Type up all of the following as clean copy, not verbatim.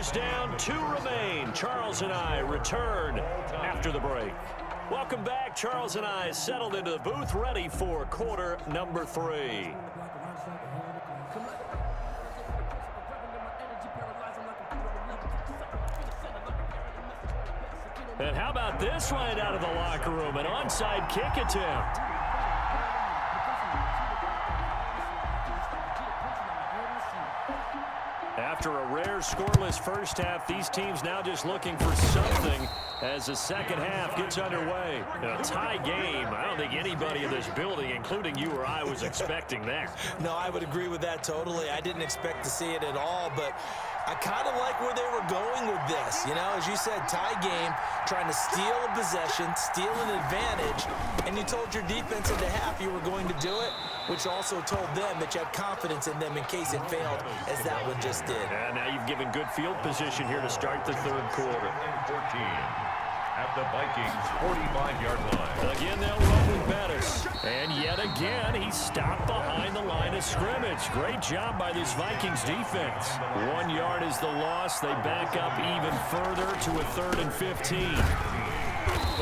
First down, 2 remain. Charles and I return after the break. Welcome back. Charles and I settled into the booth, ready for quarter number 3. And how about this right out of the locker room? An onside kick attempt. After a rare scoreless first half, these teams now just looking for something as the second half gets underway. A tie game. I don't think anybody in this building, including you or I, was expecting that. No, I would agree with that totally. I didn't expect to see it at all, but I kind of like where they were going with this. You know, as you said, tie game, trying to steal a possession, steal an advantage, and you told your defense in the half you were going to do it, which also told them that you had confidence in them in case it failed, as that one just did. And now you've given good field position here to start the third quarter. 14 at the Vikings' 45-yard line. Again, they'll run with Bettis. And yet again, he's stopped behind the line of scrimmage. Great job by this Vikings defense. 1 yard is the loss. They back up even further to a 3rd and 15.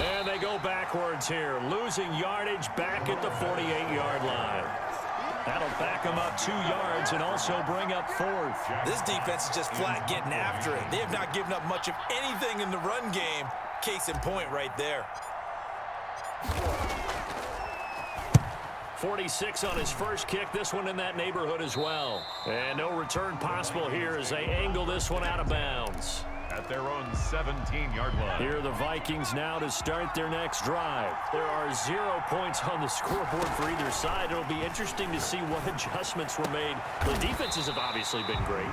And they go backwards here, losing yardage back at the 48-yard line. That'll back them up 2 yards and also bring up 4th. This defense is just flat getting after it. They have not given up much of anything in the run game. Case in point right there. 46 on his first kick. This one in that neighborhood as well. And no return possible here as they angle this one out of bounds. At their own 17-yard line. Here are the Vikings now to start their next drive. There are 0 points on the scoreboard for either side. It'll be interesting to see what adjustments were made. The defenses have obviously been great.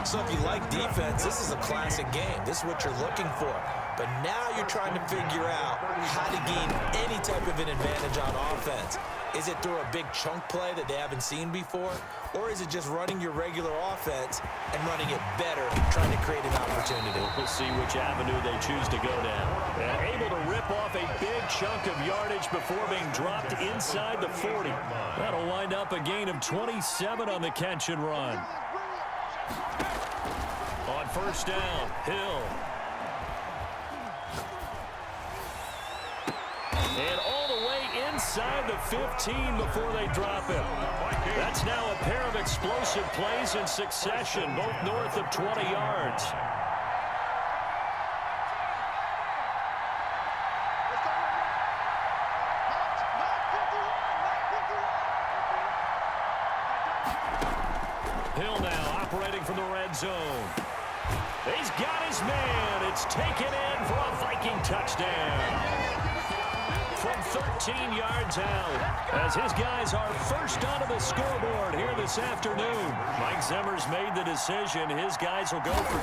So if you like defense, this is a classic game. This is what you're looking for. But now you're trying to figure out how to gain any type of an advantage on offense. Is it through a big chunk play that they haven't seen before? Or is it just running your regular offense and running it better, trying to create an opportunity? We'll see which avenue they choose to go down. And able to rip off a big chunk of yardage before being dropped inside the 40. That'll wind up a gain of 27 on the catch and run. On first down, Hill. And all the way inside the 15 before they drop him. That's now a pair of explosive plays in succession, both north of 20 yards. Hill now operating from the red zone. He's got his man. It's taken in for a Viking touchdown. From 13 yards out, as his guys are first onto the scoreboard here this afternoon. Mike Zimmer's made the decision. His guys will go for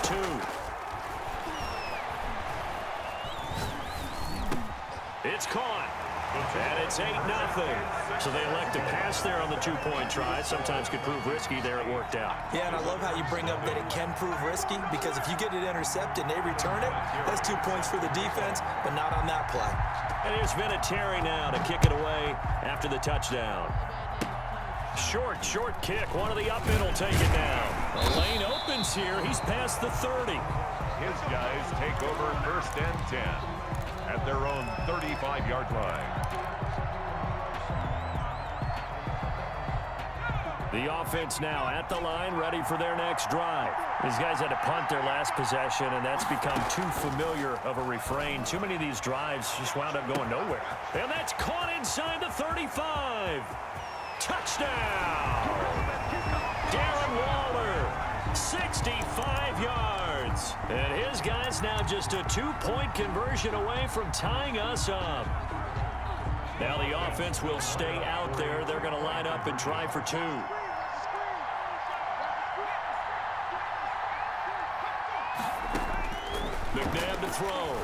2. It's caught. And it's 8-0. So they elect to pass there on the 2-point try. Sometimes could prove risky. There it worked out. Yeah, and I love how you bring up that it can prove risky, because if you get it intercepted and they return it, that's 2 points for the defense, but not on that play. And here's Vinatieri now to kick it away after the touchdown. Short kick. One of the up in will take it down. The lane opens here. He's past the 30. His guys take over 1st and 10 at their own 35-yard line. The offense now at the line, ready for their next drive. These guys had to punt their last possession, and that's become too familiar of a refrain. Too many of these drives just wound up going nowhere. And that's caught inside the 35. Touchdown! Darren Waller, 65 yards. And his guys now just a 2-point conversion away from tying us up. Now the offense will stay out there. They're going to line up and try for 2. McNabb to throw.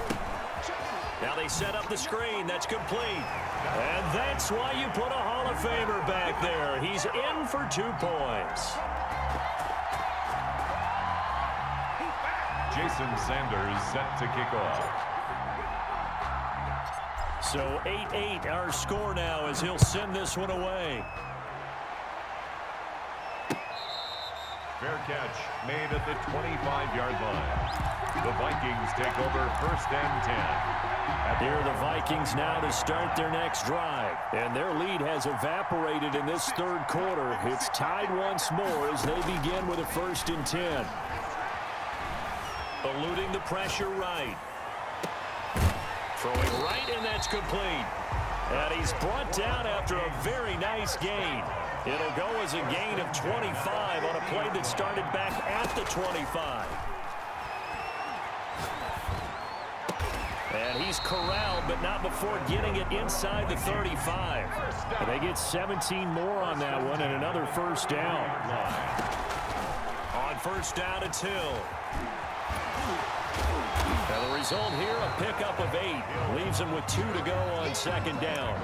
Now they set up the screen. That's complete. And that's why you put a Hall of Famer back there. He's in for 2 points. Jason Sanders set to kick off. So 8-8 our score now as he'll send this one away. Fair catch made at the 25-yard line. The Vikings take over 1st and 10. Here are the Vikings now to start their next drive. And their lead has evaporated in this third quarter. It's tied once more as they begin with a 1st and 10. Eluding the pressure right. Throwing right, and that's complete. And he's brought down after a very nice gain. It'll go as a gain of 25 on a play that started back at the 25. And he's corralled, but not before getting it inside the 35. And they get 17 more on that one and another 1st down. On 1st down, it's Hill. Now the result here, a pickup of 8. Leaves him with 2 to go on 2nd down.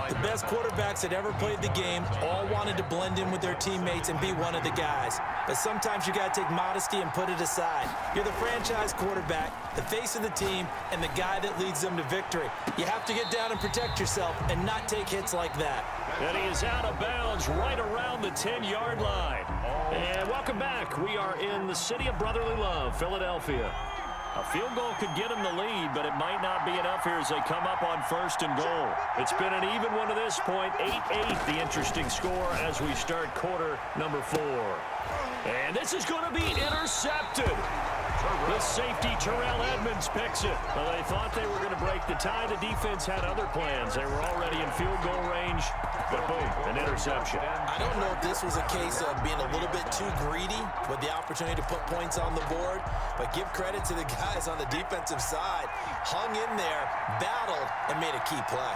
The best quarterbacks that ever played the game all wanted to blend in with their teammates and be one of the guys. But sometimes you got to take modesty and put it aside. You're the franchise quarterback, the face of the team, and the guy that leads them to victory. You have to get down and protect yourself and not take hits like that. And he is out of bounds right around the 10-yard line. And welcome back. We are in the city of brotherly love, Philadelphia. A field goal could get him the lead, but it might not be enough here as they come up on 1st and goal. It's been an even one to this point, 8-8, the interesting score as we start quarter number 4. And this is going to be intercepted. The safety, Terrell Edmonds, picks it. Well, they thought they were going to break the tie. The defense had other plans. They were already in field goal range, but boom, an interception. I don't know if this was a case of being a little bit too greedy with the opportunity to put points on the board, but give credit to the guys on the defensive side. Hung in there, battled, and made a key play.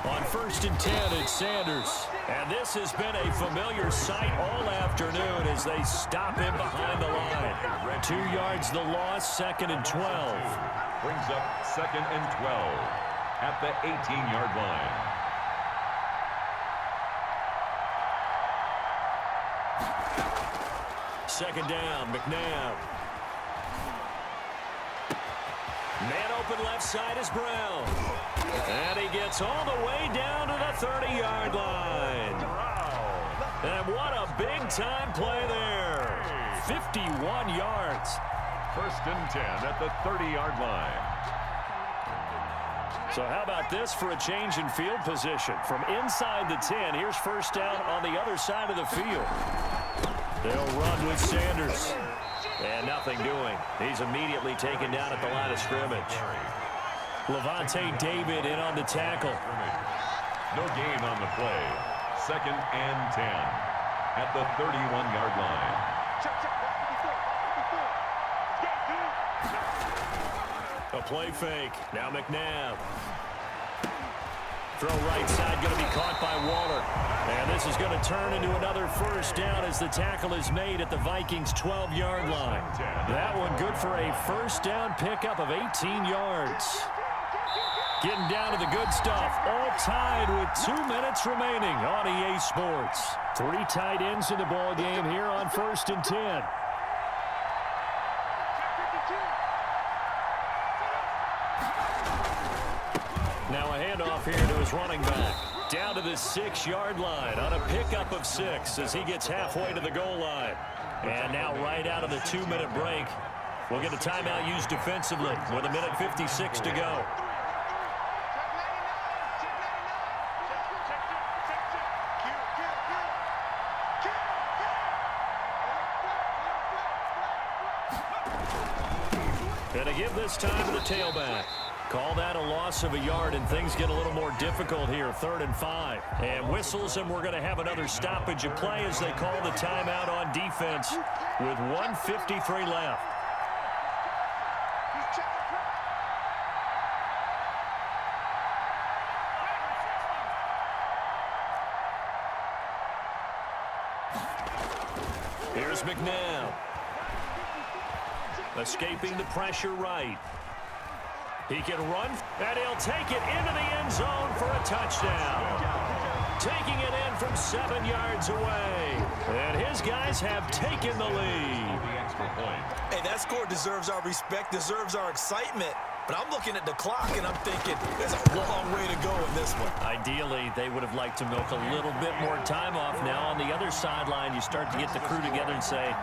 On 1st and 10, it's Sanders. And this has been a familiar sight all afternoon as they stop him behind the line. 2 yards the loss, 2nd and 12. Brings up 2nd and 12 at the 18-yard line. Second down, McNabb. Man open left side is Brown. And he gets all the way down to the 30-yard line. And what a big-time play there. 51 yards. 1st and 10 at the 30-yard line. So how about this for a change in field position? From inside the 10, here's 1st down on the other side of the field. They'll run with Sanders. And nothing doing. He's immediately taken down at the line of scrimmage. Levante David in on the tackle. No gain on the play. 2nd and 10 at the 31-yard line. A play fake. Now McNabb. Throw right side, going to be caught by Waller. And this is going to turn into another 1st down as the tackle is made at the Vikings' 12-yard line. That one good for a 1st down pickup of 18 yards. Getting down to the good stuff. All tied with 2 minutes remaining on EA Sports. 3 tight ends in the ball game here on 1st and 10. Now a handoff here to his running back. Down to the 6-yard line on a pickup of 6 as he gets halfway to the goal line. And now right out of the 2-minute break, we'll get a timeout used defensively with 1:56 to go. And to give this time to the tailback. Call that a loss of a yard, and things get a little more difficult here. 3rd and 5. And whistles, and we're going to have another stoppage of play as they call the timeout on defense with 1:53 left. Here's McNabb. Escaping the pressure right. He can run, and he'll take it into the end zone for a touchdown. Taking it in from 7 yards away. And his guys have taken the lead. Hey, that score deserves our respect, deserves our excitement. But I'm looking at the clock, and I'm thinking there's a long way to go in this one. Ideally, they would have liked to milk a little bit more time off. Now, on the other sideline, you start to get the crew together and say,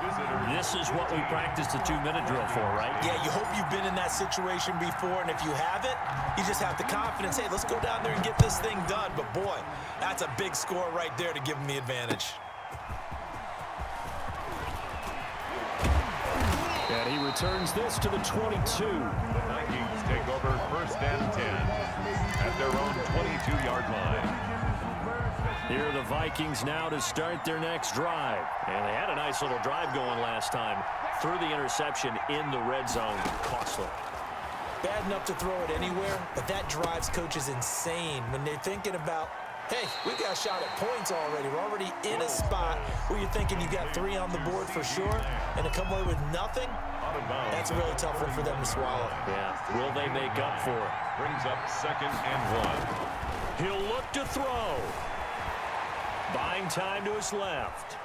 this is what we practiced the 2-minute drill for, right? Yeah, you hope you've been in that situation before, and if you haven't, you just have the confidence, hey, let's go down there and get this thing done. But, boy, that's a big score right there to give them the advantage. And he returns this to the 22. The Vikings take over 1st and 10 at their own 22-yard line. Here are the Vikings now to start their next drive. And they had a nice little drive going last time. Threw the interception in the red zone. Costly. Bad enough to throw it anywhere, but that drives coaches insane when they're thinking about, hey, we got a shot at points already. We're already in a spot where you're thinking you got 3 on the board for sure, and to come away with nothing, that's a really tough one for them to swallow. Yeah, will they make up for it? Brings up 2nd and 1. He'll look to throw. Buying time to his left.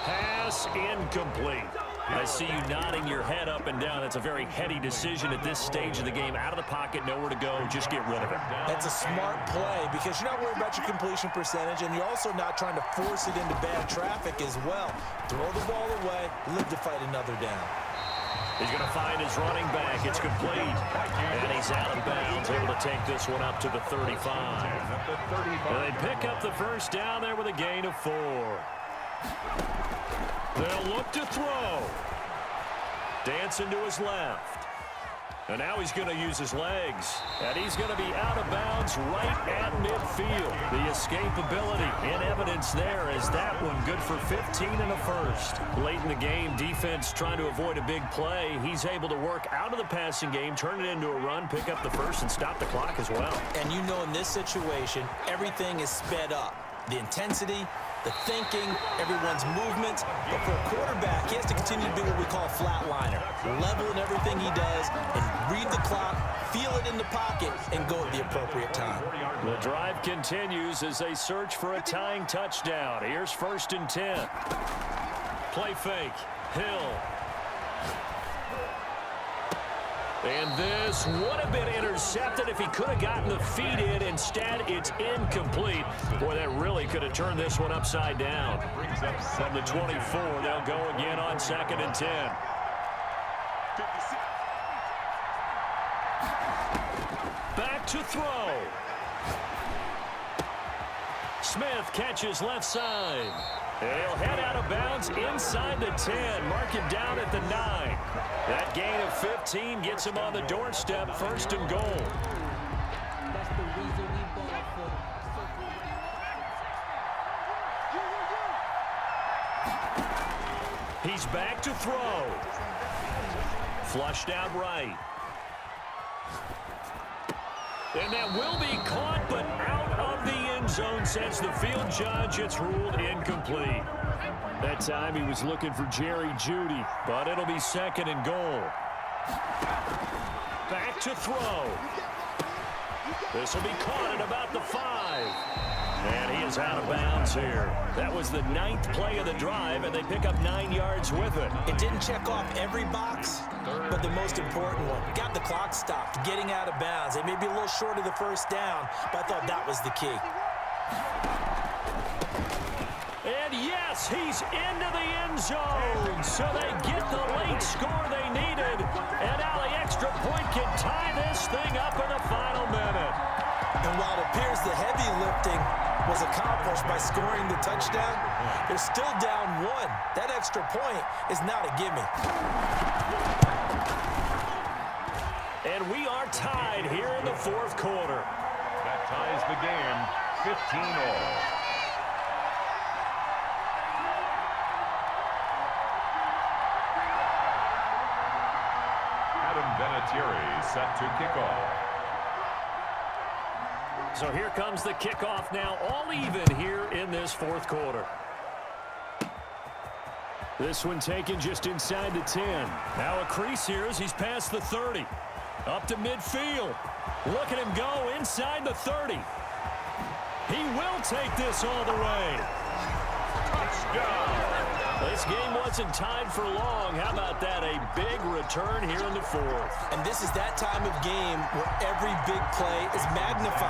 Pass incomplete. I see you nodding your head up and down. That's a very heady decision at this stage of the game. Out of the pocket, nowhere to go. Just get rid of it. That's a smart play because you're not worried about your completion percentage, and you're also not trying to force it into bad traffic as well. Throw the ball away, live to fight another down. He's going to find his running back. It's complete. And he's out of bounds, able to take this one up to the 35. And they pick up the first down there with a gain of 4. They'll look to throw. Dancing to his left. And now he's going to use his legs. And he's going to be out of bounds right at midfield. The escapability in evidence there as that one good for 15 and a first. Late in the game, defense trying to avoid a big play. He's able to work out of the passing game, turn it into a run, pick up the first, and stop the clock as well. And you know in this situation, everything is sped up. The intensity, the thinking, everyone's movements. But for a quarterback, he has to continue to be what we call a flatliner. Level in everything he does and read the clock, feel it in the pocket, and go at the appropriate time. The drive continues as they search for a tying touchdown. Here's 1st and 10. Play fake. Hill. And this would have been intercepted if he could have gotten the feet in. Instead, it's incomplete. Boy, that really could have turned this one upside down. From the 24, they'll go again on 2nd and 10. Back to throw. Smith catches left side. He'll head out of bounds inside the 10. Mark him down at the 9. That gain of 15 gets him on the doorstep, 1st and goal. That's the reason we bought for. He's back to throw. Flushed out right. And that will be caught, but out of the end zone, says the field judge. It's ruled incomplete. That time he was looking for Jerry Jeudy, but it'll be 2nd and goal. Back to throw. This will be caught at about the 5. And he is out of bounds here. That was the 9th play of the drive, and they pick up 9 yards with it. It didn't check off every box, but the most important one. Got the clock stopped, getting out of bounds. They may be a little short of the first down, but I thought that was the key. And yes, he's into the end zone. So they get the late score they needed. And now the extra point can tie this thing up in the final minute. And while it appears the heavy lifting was accomplished by scoring the touchdown, they're still down 1. That extra point is not a gimme. And we are tied here in the 4th quarter. That ties the game 15-all. Vinatieri set to kick off. So here comes the kickoff now, all even here in this 4th quarter. This one taken just inside the 10. Now a crease here as he's past the 30. Up to midfield. Look at him go inside the 30. He will take this all the way. Touchdown! This game wasn't tied for long. How about that? A big return here in the fourth. And this is that time of game where every big play is magnified.